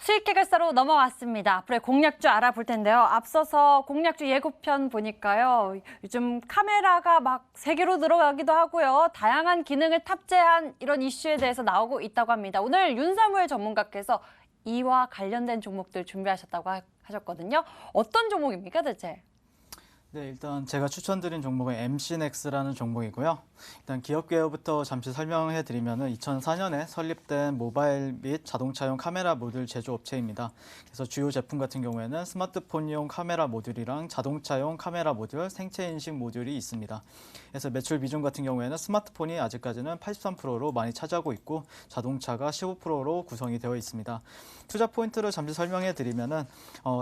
수익 계획서로 넘어왔습니다. 앞으로의 공략주 알아볼 텐데요. 앞서서 공략주 예고편 보니까요. 요즘 카메라가 막 세계로 들어가기도 하고요. 다양한 기능을 탑재한 이런 이슈에 대해서 나오고 있다고 합니다. 오늘 윤사무엘 전문가께서 이와 관련된 종목들 준비하셨다고 하셨거든요. 어떤 종목입니까, 대체? 네, 일단 제가 추천드린 종목은 MC넥스라는 종목이고요. 일단 기업 개요부터 잠시 설명해 드리면은 2004년에 설립된 모바일 및 자동차용 카메라 모듈 제조업체입니다. 그래서 주요 제품 같은 경우에는 스마트폰용 카메라 모듈이랑 자동차용 카메라 모듈, 생체 인식 모듈이 있습니다. 그래서 매출 비중 같은 경우에는 스마트폰이 아직까지는 83%로 많이 차지하고 있고 자동차가 15%로 구성이 되어 있습니다. 투자 포인트를 잠시 설명해 드리면은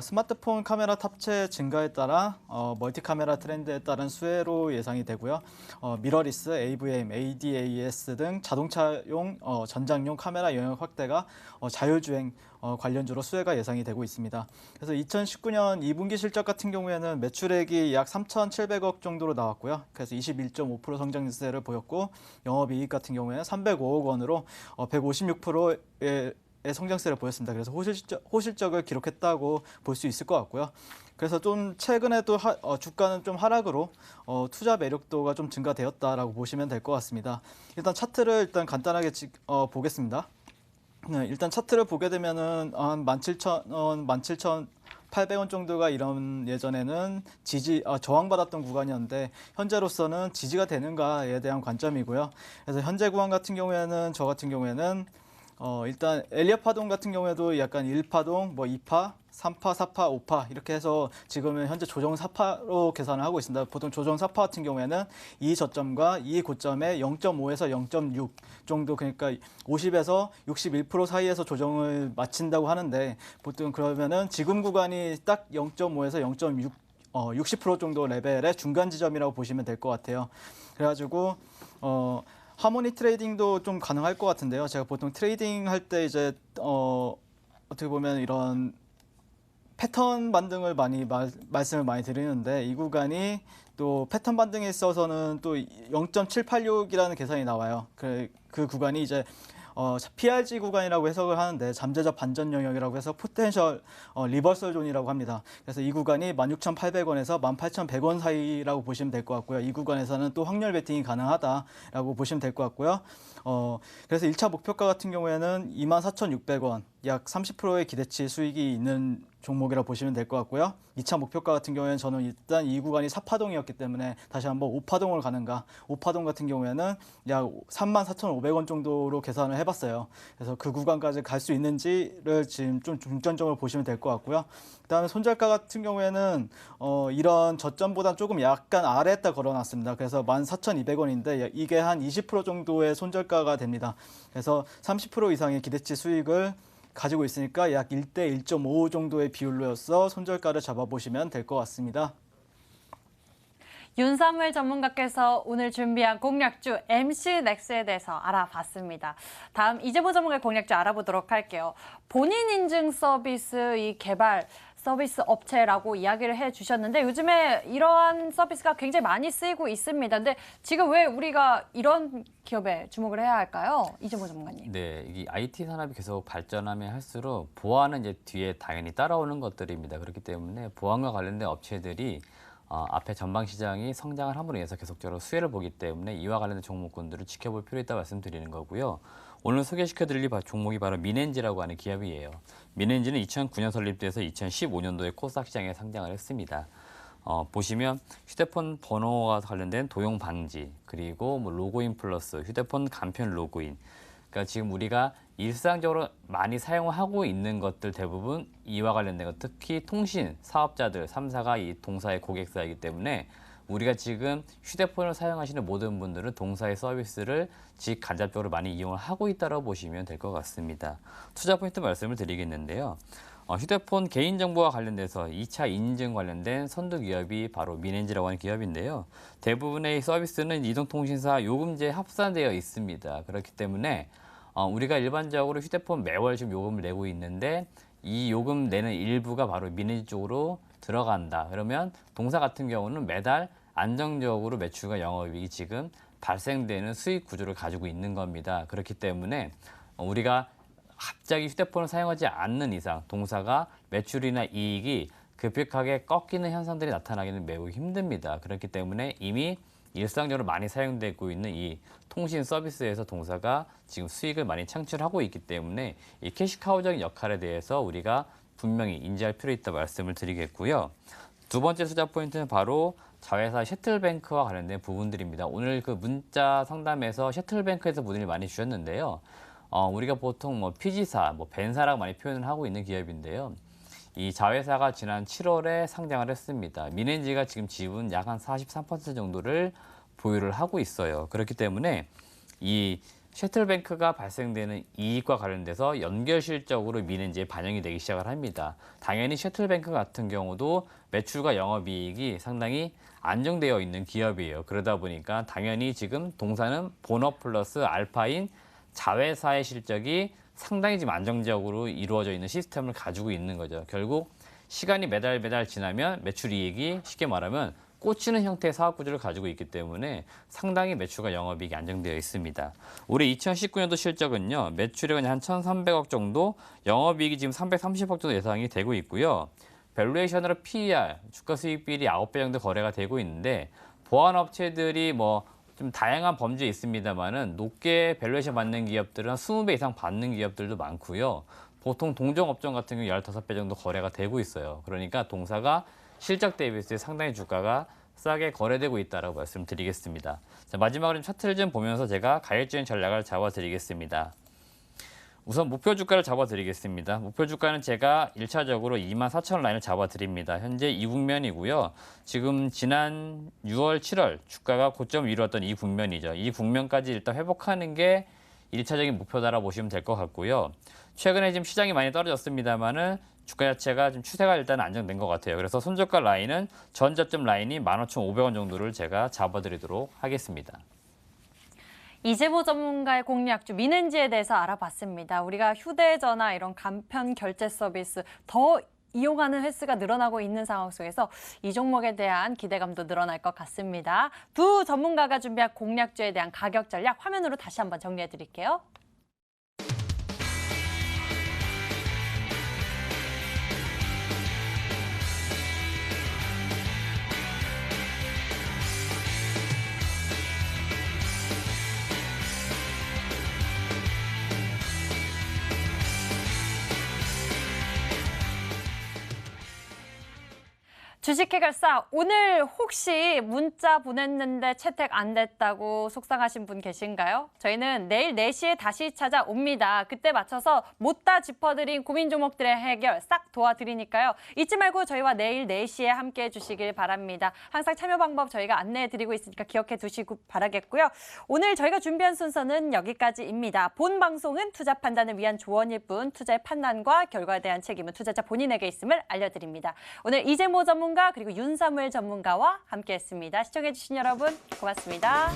스마트폰 카메라 탑재 증가에 따라 멀티 카메라 트렌드에 따른 수혜로 예상이 되고요. 미러리스, AVM, ADAS 등 자동차용 전장용 카메라 영역 확대가 자율주행 관련주로 수혜가 예상이 되고 있습니다. 그래서 2019년 2분기 실적 같은 경우에는 매출액이 약 3,700억 정도로 나왔고요. 그래서 21.5% 성장세를 보였고 영업이익 같은 경우에는 305억 원으로 156%의 성장세를 보였습니다. 그래서 호실적을 기록했다고 볼 수 있을 것 같고요. 그래서 좀 최근에 또 주가는 좀 하락으로 투자 매력도가 좀 증가되었다라고 보시면 될 것 같습니다. 일단 차트를 간단하게 보겠습니다. 네, 일단 차트를 보게 되면은 한 17,000원, 17,800원 정도가 이런 예전에는 저항받았던 구간이었는데 현재로서는 지지가 되는가에 대한 관점이고요. 그래서 현재 구간 같은 경우에는 저 같은 경우에는 일단 엘리엇 파동 같은 경우에도 약간 1파동, 2파, 3파, 4파, 5파 이렇게 해서 지금은 현재 조정 4파로 계산을 하고 있습니다. 보통 조정 4파 같은 경우에는 이 저점과 이 고점의 0.5에서 0.6 정도, 그러니까 50에서 61% 사이에서 조정을 마친다고 하는데 보통 그러면은 지금 구간이 딱 0.5에서 0.6 60% 정도 레벨의 중간 지점이라고 보시면 될 것 같아요. 그래가지고 하모니 트레이딩도 좀 가능할 것 같은데요. 제가 보통 트레이딩 할 때 이제 어떻게 보면 이런 패턴 반등을 말씀을 많이 드리는데 이 구간이 또 패턴 반등에 있어서는 또 0.786이라는 계산이 나와요. 그 구간이 이제 PRG 구간이라고 해석을 하는데 잠재적 반전 영역이라고 해서 포텐셜 리버설 존이라고 합니다. 그래서 이 구간이 16,800원에서 18,100원 사이라고 보시면 될 것 같고요. 이 구간에서는 또 확률 베팅이 가능하다라고 보시면 될 것 같고요. 그래서 1차 목표가 같은 경우에는 24,600원, 약 30%의 기대치 수익이 있는 종목이라 보시면 될 것 같고요. 2차 목표가 같은 경우에는 저는 일단 이 구간이 4파동이었기 때문에 다시 한번 5파동을 가는가. 5파동 같은 경우에는 약 34,500원 정도로 계산을 해봤어요. 그래서 그 구간까지 갈 수 있는지를 지금 좀 중점적으로 보시면 될 것 같고요. 그다음에 손절가 같은 경우에는 이런 저점보다 조금 약간 아래에다 걸어놨습니다. 그래서 14,200원인데 이게 한 20% 정도의 손절가가 됩니다. 그래서 30% 이상의 기대치 수익을 가지고 있으니까 약 1대 1.5 정도의 비율로서 손절가를 잡아보시면 될 것 같습니다. 윤사무엘 전문가께서 오늘 준비한 공략주 MC넥스에 대해서 알아봤습니다. 다음 이재보 전문가의 공략주 알아보도록 할게요. 본인 인증 서비스 이 개발 서비스 업체라고 이야기를 해주셨는데 요즘에 이러한 서비스가 굉장히 많이 쓰이고 있습니다. 근데 지금 왜 우리가 이런 기업에 주목을 해야 할까요? 이재보 전문가님. 네, 이 IT 산업이 계속 발전하면 할수록 보안은 이제 뒤에 당연히 따라오는 것들입니다. 그렇기 때문에 보안과 관련된 업체들이 앞에 전방 시장이 성장을 함으로 인해서 계속적으로 수혜를 보기 때문에 이와 관련된 종목군들을 지켜볼 필요 있다고 말씀드리는 거고요. 오늘 소개시켜드릴 종목이 바로 민엔지라고 하는 기업이에요. 민엔지는 2009년 설립돼서 2015년도에 코스닥 시장에 상장을 했습니다. 보시면 휴대폰 번호와 관련된 도용 방지, 그리고 뭐 로그인 플러스, 휴대폰 간편 로그인. 그러니까 지금 우리가 일상적으로 많이 사용하고 있는 것들 대부분 이와 관련된 것, 특히 통신 사업자들 3사가 이 동사의 고객사이기 때문에 우리가 지금 휴대폰을 사용하시는 모든 분들은 동사의 서비스를 직간접적으로 많이 이용을 하고 있다고 보시면 될 것 같습니다. 투자 포인트 말씀을 드리겠는데요. 휴대폰 개인정보와 관련돼서 2차 인증 관련된 선두 기업이 바로 민엔지라고 하는 기업인데요. 대부분의 서비스는 이동통신사 요금제에 합산되어 있습니다. 그렇기 때문에 우리가 일반적으로 휴대폰 매월 지금 요금을 내고 있는데 이 요금 내는 일부가 바로 민엔지 쪽으로 들어간다. 그러면 동사 같은 경우는 매달 안정적으로 매출과 영업이익이 지금 발생되는 수익 구조를 가지고 있는 겁니다. 그렇기 때문에 우리가 갑자기 휴대폰을 사용하지 않는 이상 동사가 매출이나 이익이 급격하게 꺾이는 현상들이 나타나기는 매우 힘듭니다. 그렇기 때문에 이미 일상적으로 많이 사용되고 있는 이 통신 서비스에서 동사가 지금 수익을 많이 창출하고 있기 때문에 이 캐시카우적인 역할에 대해서 우리가 분명히 인지할 필요 있다 말씀을 드리겠고요. 두 번째 투자 포인트는 바로 자회사 셔틀뱅크와 관련된 부분들입니다. 오늘 그 문자 상담에서 셔틀뱅크에서 문의를 많이 주셨는데요. 우리가 보통 뭐 피지사, 뭐 벤사라고 많이 표현을 하고 있는 기업인데요. 이 자회사가 지난 7월에 상장을 했습니다. 민엔지가 지금 지분 약 한 43% 정도를 보유를 하고 있어요. 그렇기 때문에 이 셔틀뱅크가 발생되는 이익과 관련돼서 연결 실적으로 민엔지에 반영이 되기 시작을 합니다. 당연히 셔틀뱅크 같은 경우도 매출과 영업이익이 상당히 안정되어 있는 기업이에요. 그러다 보니까 당연히 지금 동사는 본업 플러스 알파인 자회사의 실적이 상당히 지금 안정적으로 이루어져 있는 시스템을 가지고 있는 거죠. 결국 시간이 매달 지나면 매출 이익이 쉽게 말하면 꽂히는 형태의 사업 구조를 가지고 있기 때문에 상당히 매출과 영업이익이 안정되어 있습니다. 올해 2019년도 실적은요. 매출액은 한 1,300억 정도, 영업이익이 지금 330억 정도 예상이 되고 있고요. 밸류에이션으로 PER, 주가 수익 비율이 9배 정도 거래가 되고 있는데 보안 업체들이 뭐 좀 다양한 범주에 있습니다만은 높게 밸류에이션 받는 기업들은 20배 이상 받는 기업들도 많고요. 보통 동종 업종 같은 경우 15배 정도 거래가 되고 있어요. 그러니까 동사가 실적 대비했을 때 상당히 주가가 싸게 거래되고 있다고 말씀드리겠습니다. 자, 마지막으로 차트를 좀 보면서 제가 가격적인 전략을 잡아드리겠습니다. 우선 목표 주가를 잡아드리겠습니다. 목표 주가는 제가 1차적으로 24,000원 라인을 잡아드립니다. 현재 이 국면이고요. 지금 지난 6월, 7월 주가가 고점 이루었던 이 국면이죠. 이 국면까지 일단 회복하는 게 1차적인 목표다라고 보시면 될 것 같고요. 최근에 지금 시장이 많이 떨어졌습니다만은 주가 자체가 좀 추세가 일단 안정된 것 같아요. 그래서 손저가 라인은 전저점 라인이 15,500원 정도를 제가 잡아드리도록 하겠습니다. 이재모 전문가의 공략주 민엔지에 대해서 알아봤습니다. 우리가 휴대전화 이런 간편 결제 서비스 더 이용하는 횟수가 늘어나고 있는 상황 속에서 이 종목에 대한 기대감도 늘어날 것 같습니다. 두 전문가가 준비한 공략주에 대한 가격 전략 화면으로 다시 한번 정리해 드릴게요. 주식해결사, 오늘 혹시 문자 보냈는데 채택 안 됐다고 속상하신 분 계신가요? 저희는 내일 4시에 다시 찾아옵니다. 그때 맞춰서 못다 짚어드린 고민 종목들의 해결 싹 도와드리니까요. 잊지 말고 저희와 내일 4시에 함께해 주시길 바랍니다. 항상 참여 방법 저희가 안내해 드리고 있으니까 기억해 두시고 바라겠고요. 오늘 저희가 준비한 순서는 여기까지입니다. 본 방송은 투자 판단을 위한 조언일 뿐 투자의 판단과 결과에 대한 책임은 투자자 본인에게 있음을 알려드립니다. 오늘 이재모 전문가 그리고 윤사무엘 전문가와 함께했습니다. 시청해주신 여러분 고맙습니다.